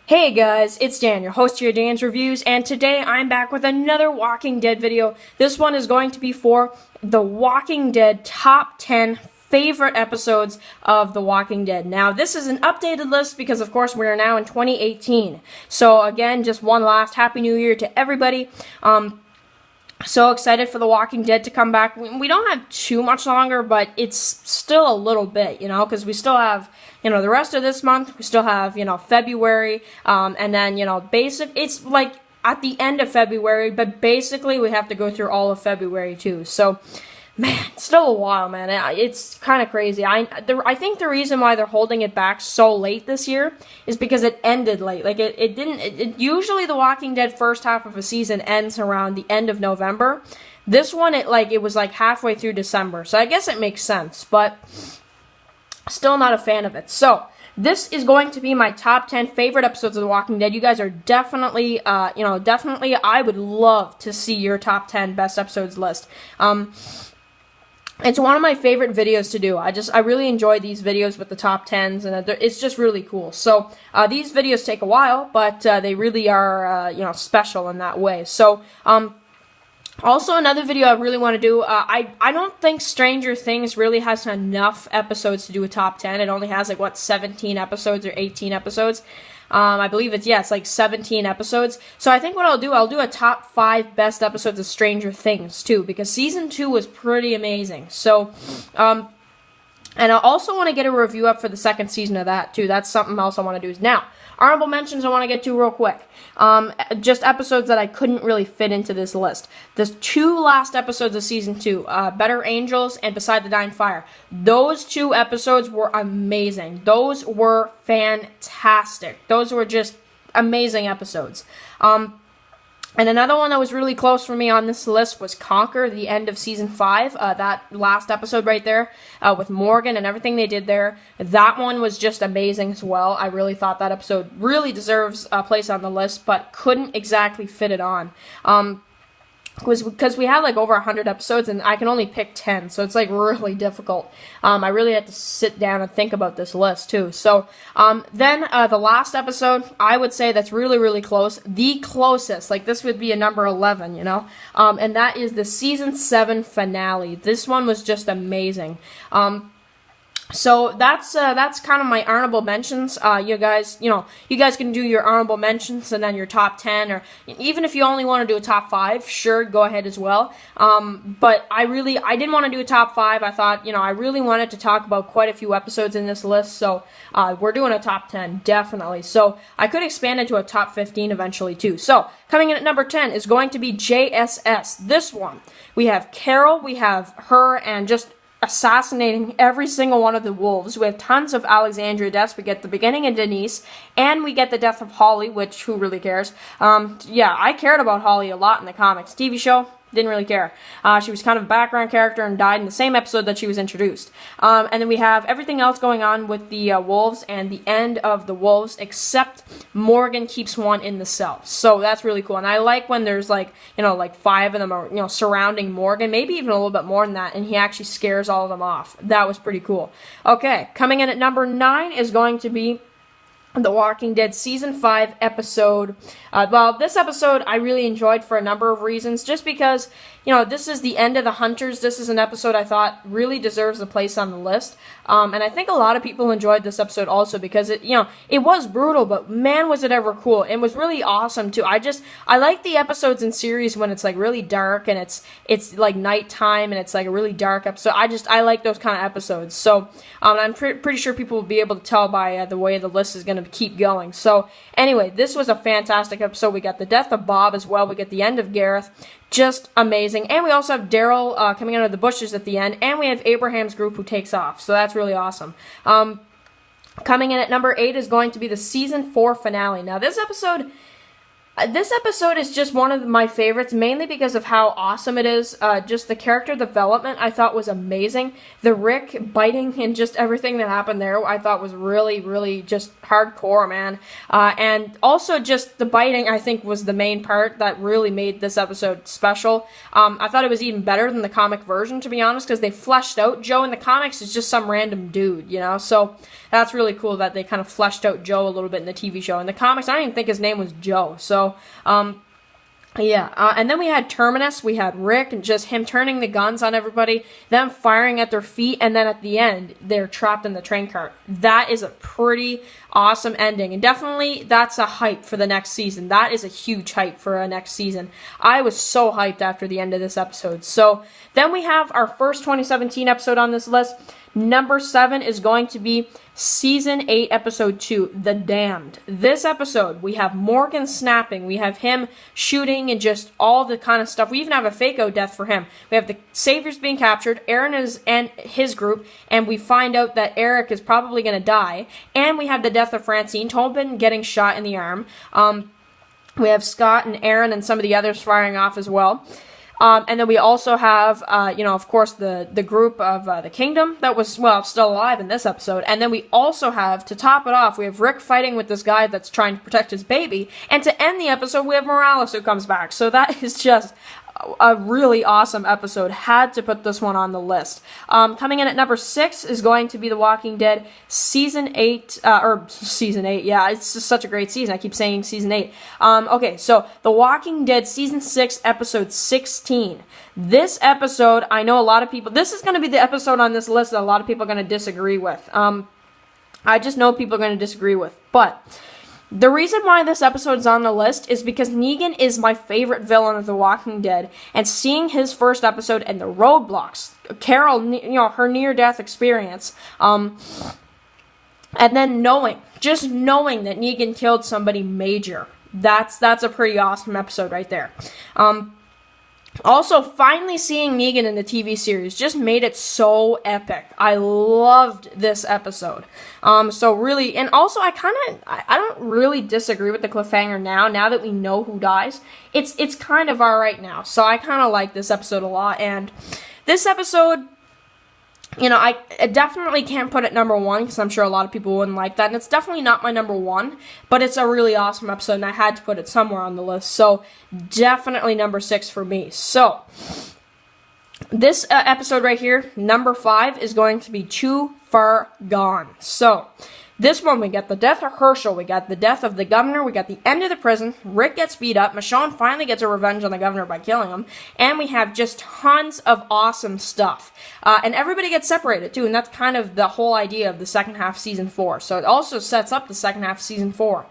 Hey guys, it's Dan, your host here at Dan's Reviews, and today I'm back with another Walking Dead video. This one is going to be for the Walking Dead top 10 favorite episodes of The Walking Dead. Now, this is an updated list because, of course, we are now in 2018. So, again, just one last Happy New Year to everybody. So excited for The Walking Dead to come back. We don't have too much longer, but it's still a little bit, because we still have, the rest of this month. We still have, February, and then, it's like at the end of February, but basically we have to go through all of February too. So, man, still a while, man. It's kind of crazy. I think the reason why they're holding it back so late this year is because it ended late. Like, it didn't... usually The Walking Dead first half of a season ends around the end of November. This one, it was like halfway through December. So I guess it makes sense, but still not a fan of it. So, this is going to be my top 10 favorite episodes of The Walking Dead. You guys are definitely, definitely, I would love to see your top 10 best episodes list. It's one of my favorite videos to do. I really enjoy these videos with the top 10s, and it's just really cool. So, these videos take a while, but they really are, special in that way. So, also another video I really want to do, I don't think Stranger Things really has enough episodes to do a top 10. It only has, 17 episodes or 18 episodes. I believe it's like 17 episodes. So I think what I'll do a top 5 best episodes of Stranger Things, too, because Season 2 was pretty amazing. So, and I also want to get a review up for the second season of that, too. That's something else I want to do. Now, honorable mentions I want to get to real quick. Just episodes that I couldn't really fit into this list. The 2 last episodes of Season 2, Better Angels and Beside the Dying Fire. Those 2 episodes were amazing. Those were fantastic. Those were just amazing episodes. And another one that was really close for me on this list was Conquer, the end of Season 5. That last episode right there with Morgan and everything they did there. That one was just amazing as well. I really thought that episode really deserves a place on the list, but couldn't exactly fit it on. Because we have over 100 episodes and I can only pick 10, so it's really difficult. I really had to sit down and think about this list too. So then the last episode, I would say that's really, really close. The closest, this would be a number 11, and that is the Season 7 finale. This one was just amazing. So that's kind of my honorable mentions. You guys can do your honorable mentions and then your top 10, or even if you only want to do a top 5, sure, go ahead as well. But I didn't want to do a top 5. I thought, I really wanted to talk about quite a few episodes in this list, so we're doing a top 10, definitely. So I could expand it to a top 15 eventually too. So coming in at number 10 is going to be JSS. This one, we have Carol, we have her, and just assassinating every single one of the wolves. We have tons of Alexandria deaths. We get the beginning of Denise, and we get the death of Holly, which, who really cares? Yeah, I cared about Holly a lot in the comics. TV show, didn't really care. She was kind of a background character and died in the same episode that she was introduced. And then we have everything else going on with the wolves and the end of the wolves, except Morgan keeps one in the cell. So that's really cool. And I like when there's 5 of them are, surrounding Morgan, maybe even a little bit more than that, and he actually scares all of them off. That was pretty cool. Okay, coming in at number 9 is going to be The Walking Dead Season 5 episode. This episode I really enjoyed for a number of reasons. Just because, this is the end of the Hunters. This is an episode I thought really deserves a place on the list. And I think a lot of people enjoyed this episode also because it was brutal, but man, was it ever cool. It was really awesome too. I like the episodes in series when it's really dark and it's nighttime and it's a really dark episode. I like those kind of episodes. So, I'm pretty sure people will be able to tell by the way the list is going to keep going. So, anyway, this was a fantastic episode. We got the death of Bob as well. We get the end of Gareth. Just amazing. And we also have Daryl coming out of the bushes at the end. And we have Abraham's group who takes off. So that's really awesome. Coming in at number 8 is going to be the Season 4 finale. Now, this episode, This episode is just one of my favorites, mainly because of how awesome it is. Just the character development I thought was amazing. The Rick biting and just everything that happened there I thought was really, really just hardcore, man. And also just the biting I think was the main part that really made this episode special. I thought it was even better than the comic version, to be honest, because they fleshed out Joe. In the comics is just some random dude, you know? So that's really cool that they kind of fleshed out Joe a little bit in the TV show. In the comics, I don't even think his name was Joe. So, yeah, and then we had Terminus, we had Rick, and just him turning the guns on everybody, them firing at their feet, and then at the end, they're trapped in the train cart. That is a pretty awesome ending, and definitely that's a hype for the next season. That is a huge hype for a next season. I was so hyped after the end of this episode. So, then we have our first 2017 episode on this list. Number 7 is going to be Season 8, Episode 2, The Damned. This episode, we have Morgan snapping, we have him shooting, and just all the kind of stuff. We even have a fake-out death for him. We have the Saviors being captured, Aaron and his group, and we find out that Eric is probably going to die. And we have the death of Francine, Tobin getting shot in the arm. We have Scott and Aaron and some of the others firing off as well. And then we also have, of course, the group of the Kingdom that was, still alive in this episode. And then we also have, to top it off, we have Rick fighting with this guy that's trying to protect his baby. And to end the episode, we have Morales who comes back. So that is just a really awesome episode. Had to put this one on the list. Coming in at number 6 is going to be The Walking Dead Season 8, Season 8, yeah, it's just such a great season. I keep saying Season 8. Okay, so The Walking Dead Season 6, Episode 16. This episode, I know a lot of people, this is going to be the episode on this list that a lot of people are going to disagree with. I just know people are going to disagree with, but the reason why this episode is on the list is because Negan is my favorite villain of The Walking Dead, and seeing his first episode and the roadblocks, Carol, her near-death experience, and then knowing that Negan killed somebody major, that's a pretty awesome episode right there. Also, finally seeing Negan in the TV series just made it so epic. I loved this episode. So really, and also I don't really disagree with the cliffhanger now that we know who dies. It's kind of alright now. So I kind of like this episode a lot, and this episode, I definitely can't put it number 1 because I'm sure a lot of people wouldn't like that. And it's definitely not my number 1, but it's a really awesome episode and I had to put it somewhere on the list. So definitely number 6 for me. So this episode right here, number 5, is going to be Too Far Gone. So this one, we got the death of Herschel, we got the death of the governor, we got the end of the prison, Rick gets beat up, Michonne finally gets her revenge on the governor by killing him, and we have just tons of awesome stuff. And everybody gets separated, too, and that's kind of the whole idea of the second half of Season 4. So it also sets up the second half of Season 4.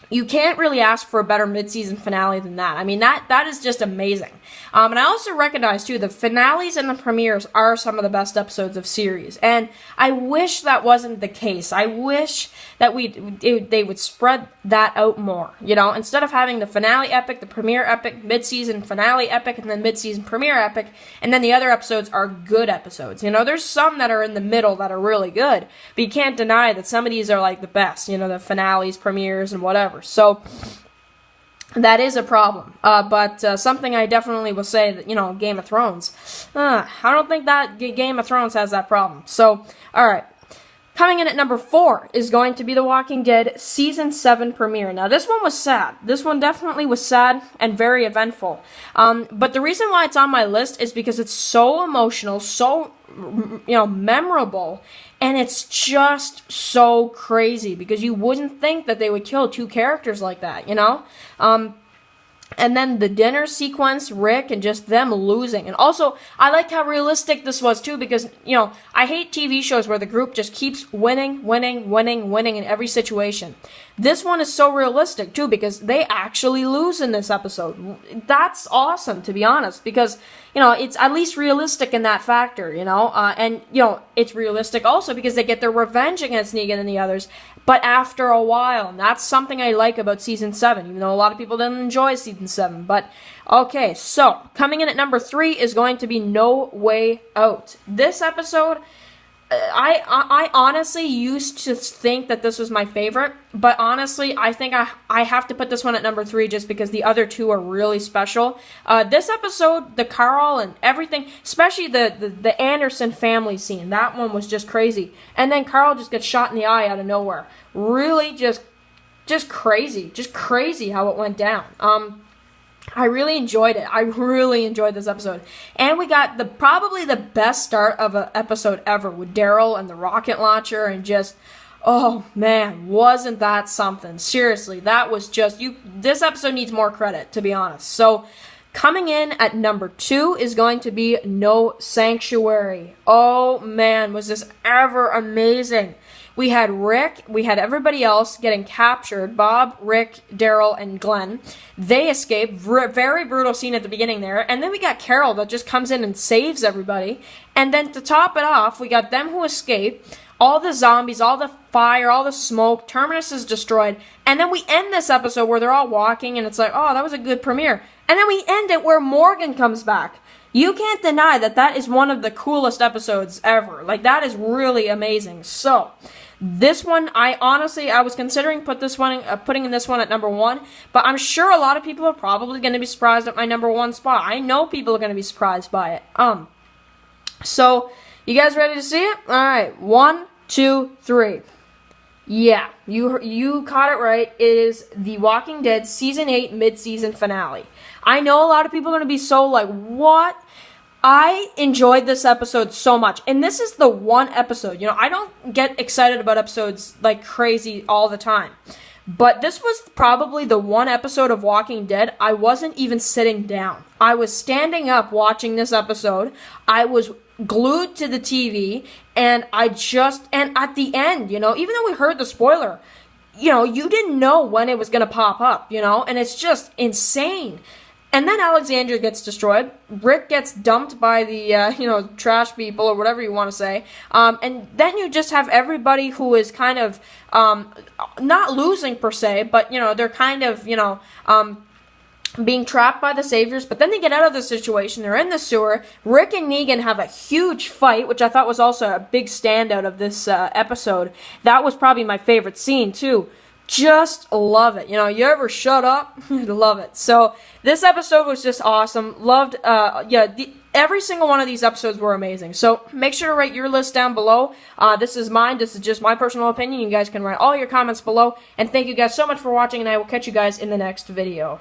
You can't really ask for a better mid-season finale than that. I mean, that is just amazing. And I also recognize, too, the finales and the premieres are some of the best episodes of series. And I wish that wasn't the case. I wish that they would spread that out more. Instead of having the finale epic, the premiere epic, mid-season finale epic, and then mid-season premiere epic, and then the other episodes are good episodes. There's some that are in the middle that are really good, but you can't deny that some of these are like the best. The finales, premieres, and whatever. So that is a problem, but something I definitely will say that, Game of Thrones, I don't think that Game of Thrones has that problem. So, alright. Coming in at number 4 is going to be The Walking Dead Season 7 premiere. Now, this one was sad. This one definitely was sad and very eventful. But the reason why it's on my list is because it's so emotional, so, memorable, and it's just so crazy because you wouldn't think that they would kill 2 characters like that, And then the dinner sequence, Rick, and just them losing. And also, I like how realistic this was, too, because, I hate TV shows where the group just keeps winning in every situation. This one is so realistic, too, because they actually lose in this episode. That's awesome, to be honest, because, it's at least realistic in that factor, and, it's realistic also because they get their revenge against Negan and the others, but after a while, and that's something I like about Season 7, even though a lot of people didn't enjoy Season 7, but, okay, so, coming in at number 3 is going to be No Way Out. This episode, I honestly used to think that this was my favorite, but honestly, I think I have to put this one at number 3 just because the other two are really special. This episode, the Carl and everything, especially the Anderson family scene, that one was just crazy. And then Carl just gets shot in the eye out of nowhere. Really just crazy how it went down. I really enjoyed it. I really enjoyed this episode. And we got probably the best start of an episode ever with Daryl and the rocket launcher and just, oh man, wasn't that something? Seriously, that was just, this episode needs more credit, to be honest. So, coming in at number 2 is going to be No Sanctuary. Oh man, was this ever amazing. We had Rick, we had everybody else getting captured. Bob, Rick, Daryl, and Glenn. They escape. Very brutal scene at the beginning there. And then we got Carol that just comes in and saves everybody. And then to top it off, we got them who escape. All the zombies, all the fire, all the smoke. Terminus is destroyed. And then we end this episode where they're all walking and it's like, oh, that was a good premiere. And then we end it where Morgan comes back. You can't deny that that is one of the coolest episodes ever. Like, that is really amazing. So, this one, I was considering putting this one at number 1, but I'm sure a lot of people are probably going to be surprised at my number 1 spot. I know people are going to be surprised by it. So, you guys ready to see it? Alright, 1, 2, 3. Yeah, you caught it right. It is The Walking Dead Season 8 Mid-Season Finale. I know a lot of people are going to be so like, what? I enjoyed this episode so much. And this is the one episode, I don't get excited about episodes like crazy all the time. But this was probably the one episode of Walking Dead I wasn't even sitting down. I was standing up watching this episode. I was glued to the TV, and and at the end, even though we heard the spoiler, you didn't know when it was going to pop up, and it's just insane. And then Alexandria gets destroyed. Rick gets dumped by the, trash people or whatever you want to say. And then you just have everybody who is kind of, not losing per se, but, they're kind of, being trapped by the Saviors. But then they get out of the situation. They're in the sewer. Rick and Negan have a huge fight, which I thought was also a big standout of this episode. That was probably my favorite scene, too. Just love it. You ever shut up? Love it. So, this episode was just awesome. Loved, every single one of these episodes were amazing. So, make sure to write your list down below. This is mine. This is just my personal opinion. You guys can write all your comments below. And thank you guys so much for watching, and I will catch you guys in the next video.